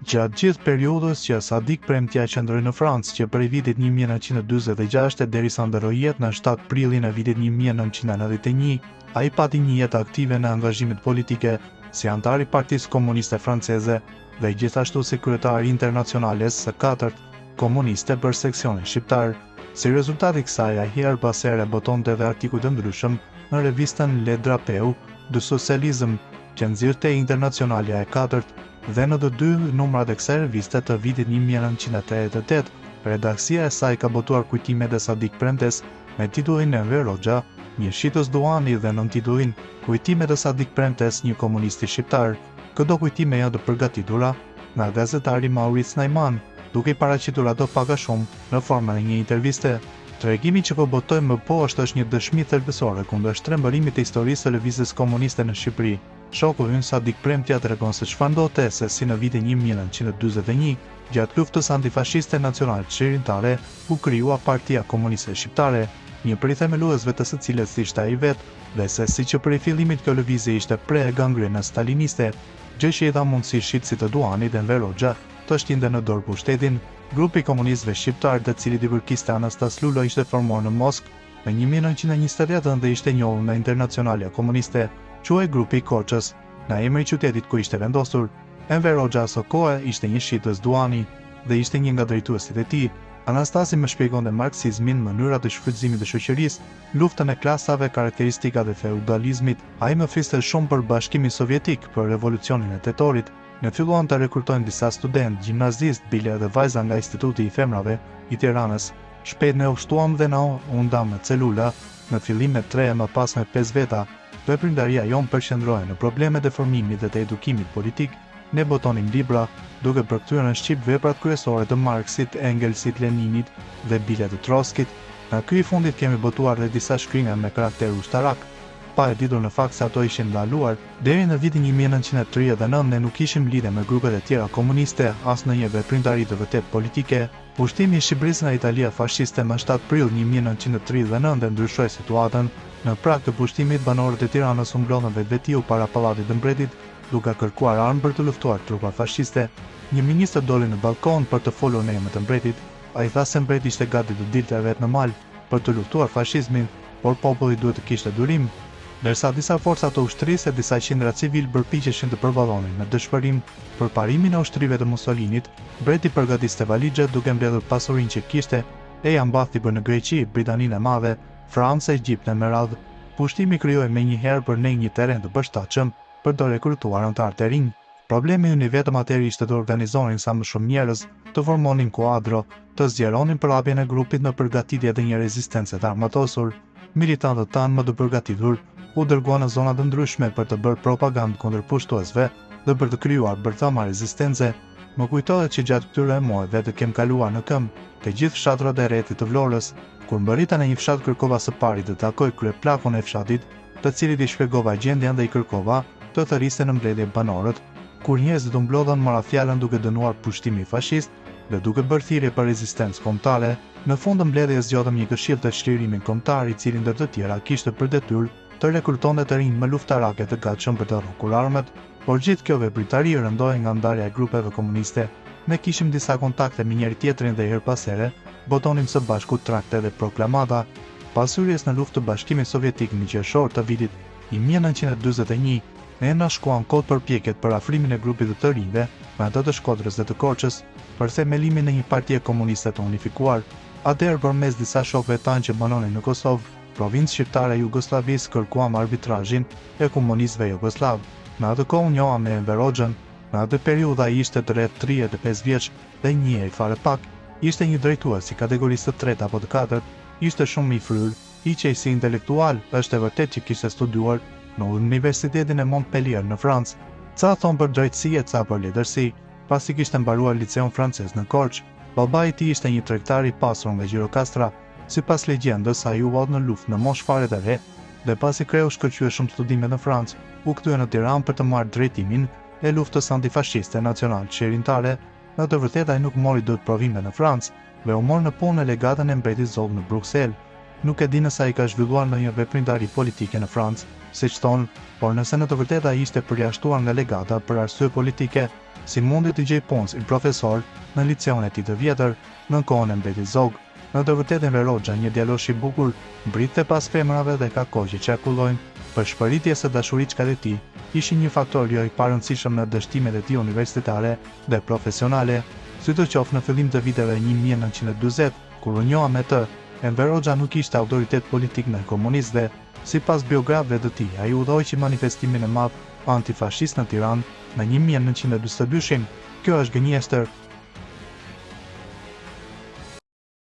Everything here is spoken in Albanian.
Gjatë gjithë periudhës që Sadik Premtja qëndroi në Francë që prej vitit 1946 derisa ndërroi jetë në 7 prillin e vitit 1991, ai pati një jetë aktive në angazhimet politike si antar i Partisë Komuniste Franceze dhe gjithashtu si kryetar internacionales së 4 komuniste për seksionin shqiptar. Si rezultat i kësaj, ai her pas here botonte dhe artikuj të ndryshëm në revistën Le Drapeu du Socialism që nxirrte Internacionalja e 4 dhe në të dy numrat e kësaj reviste të vitit 1988, redaksia e saj ka botuar kujtimet e Sadik Premtes me titullin Enver Hoxha, një shitës duani dhe nën titullin Kujtimet e Sadik Premtes, një komunisti shqiptar. Këto kujtime janë të përgatitura nga gazetari Maurice Naiman, duke i paraqitur ato pak a shumë në formën e një interviste. Tregimi që po botojmë më poshtë është një dëshmi thelbësore kundër shtrembërimit të historisë së lëvizjes komuniste në Shqipëri. Shoku ynë Sadik Premtja tregon se çfarë ndodhte se si në vitin 1941, gjatë luftës antifashiste nacionale çlirimtare, u krijua Partia Komuniste Shqiptare, një prej themeluesve të së cilës ishte ai vetë, dhe se si që prej fillimit kjo lëvizje ishte pre e gangrenës staliniste, gjë që i dha mundësi shitësit të Duanit dhe Enver Hoxha të shtinte në dorë pushtetin. Grupi komunistëve shqiptar, të cilit i përkiste Anastas Lulo, ishte formuar në Moskë në 1928 dhe ishte njohur nga Internacionalja Komuniste, quhej grupi Korçës, nga emri i qytetit ku ishte vendosur. Enver Hoxha së kohë ishte një shitës duani dhe ishte një nga drejtuesit e tij. Anastasi më shpjegonte marksizmin, mënyrat e shfrytëzimit të shoqërisë, luftën e klasave, karakteristikat e feudalizmit. Ai më fliste shumë për Bashkimin Sovjetik, për revolucionin e tetorit. Ne filluan të rekrutojnë disa studentë, gjimnazistë, bile dhe vajza nga Instituti i Femrave i Tiranës. Shpejt ne u shtuam dhe na u ndam në celula, në fillim me 3 e më pas me 5 veta. Veprimtaria jonë përqendrohej në problemet e formimit dhe të edukimit politik. Ne botonim libra, duke përkthyer në shqip veprat kryesore të Marksit, Engelsit, Leninit dhe bile të Trotskit. Nga ky i fundit kemi botuar dhe disa shkrinja me karakter ushtarak, pa e ditur në fakt se ato ishin ndaluar. Deri në vitin 1939 ne nuk kishim lidhje me grupet e tjera komuniste, as në një veprimtari të vërtet politike. Pushtimi i Shqipërisë nga Italia fashiste më 7 prill 1939 ndryshoi situatën. Në prag të pushtimit, banorët e Tiranës u mblodhën vetvetiu para pallatit të mbretit, duke kërkuar armë për të luftuar trupa fashiste. Një ministër doli në balkon për të folur në emër të mbretit. Ai tha se mbreti ishte gati të dilte vetë në mal për të luftuar fashizmin, por populli duhet të kishte durim. Ndërsa disa forca të ushtrisë e disa qendra civil përpiqeshin të përballonin me dëshpërim për parimin e ushtrive të Mussolinit, mbreti përgatiste valixhe duke mbledhur pasurinë që kishte e ja mbathi për në Greqi, Britaninë e Madhe, Francë, Egjiptin me radhë. Pushtimi krijoi menjëherë për ne një terren të përshtatshëm për të rekrutuar anëtar të rinj. Problemi ynë vetëm atëherë ishte të organizonin sa më shumë njerëz, të formonin kuadro, të zgjeronin përhapjen e grupit në përgatitje të një rezistence të armatosur. Militantët tanë më të përgatitur u dërguan në zona të ndryshme për të bërë propagandë kundër pushtuesve dhe për të krijuar bërthama rezistence. Më kujtohet që gjatë këtyre muajve të kem kaluar në këmbë të gjithë fshatrat e rrethit të Vlorës, kur mbërrita në një fshat kërkova së pari të takoj kryeplakun e fshatit, të cilit i shpjegova gjendjen dhe i kërkova të thërriste në mbledhje banorët. Kur njerëzit u mblodhan, mora fjalën duke dënuar pushtimin fashist dhe duke bërë thirrje për rezistencë kombëtare. Në fund të mbledhjes zgjodhëm një këshill të çlirimin kombëtar, i cili ndër të tjera kishte për detyrë të rekrutonte të rinj më luftarake të gatshëm për të rrokur armët, por gjithë kjo veprimtari rëndohej nga ndarja e grupeve komuniste. Ne kishim disa kontakte me njëri tjetrin dhe her pas here botonim së bashku trakte dhe proklamata. Pas hyrjes në luftë të Bashkimit Sovjetik në qershor të vitit 1941, ne na shkuan kot përpjekjet për afrimin e grupit të rinjve me ato të Shkodrës dhe të Korçës për themelimin e një partie komuniste të unifikuar. Atëherë përmes disa shokëve tanë që banonin në Kosovë, provincë shqiptare e Jugosllavisë, kërkuam arbitrazhin e komunistëve jugoslav. Në atë kohë njoha me Enver Hoxhën. Në atë periudhë ai ishte të rreth 35 vjeç dhe njihej fare pak. Ishte një drejtues i kategorisë të 3 apo të 4, ishte shumë i fryr, hiqej si intelektual, është e vërtet që kishte studiuar në Universitetin e Montpellier në Francë. Ca thon për drejtësi e ca për letërsi, pasi kishte mbaruar liceun francez në Korçë. Babai i tij ishte një tregtar i pasur nga Gjirokastra. Sipas legjendës, ai u hodh në luftë në moshë fare të re dhe pasi kreu shkëlqyer shumë studime në Francë, u kthye në Tiranë për të marrë drejtimin e luftës antifashiste nacionale çlirimtare. Në të vërtetë ai nuk mori dot provime në Francë dhe u mor në punë në legatën e mbretit Zoll në Bruksel. Nuk e di nëse ai ka zhvilluar ndonjë veprimtari politike në Francë, siç thonë, por nëse në të vërtetë ai ishte përjashtuar nga legata për arsye politike, si mundi të gjej punë si profesor në liceun e tij të vjetër, në kohën e mbeti zog. Në të vërtetën Verogja, një djalosh i bukur, mbritte pas femrave dhe ka kohë që qarkullojnë për shpëritje së dashurisë e tij, ishin një faktor jo i parëndësishëm në dështimet e tij universitare dhe profesionale, sidoqoftë në fillim të viteve 1940, kur u njoha me të, Verogja nuk ishte autoritet politik në komunistë dhe, sipas biografëve të tij, ai udhëhoqi manifestimin e madh antifashist në Tiranë në 1942. Kjo është gënjestër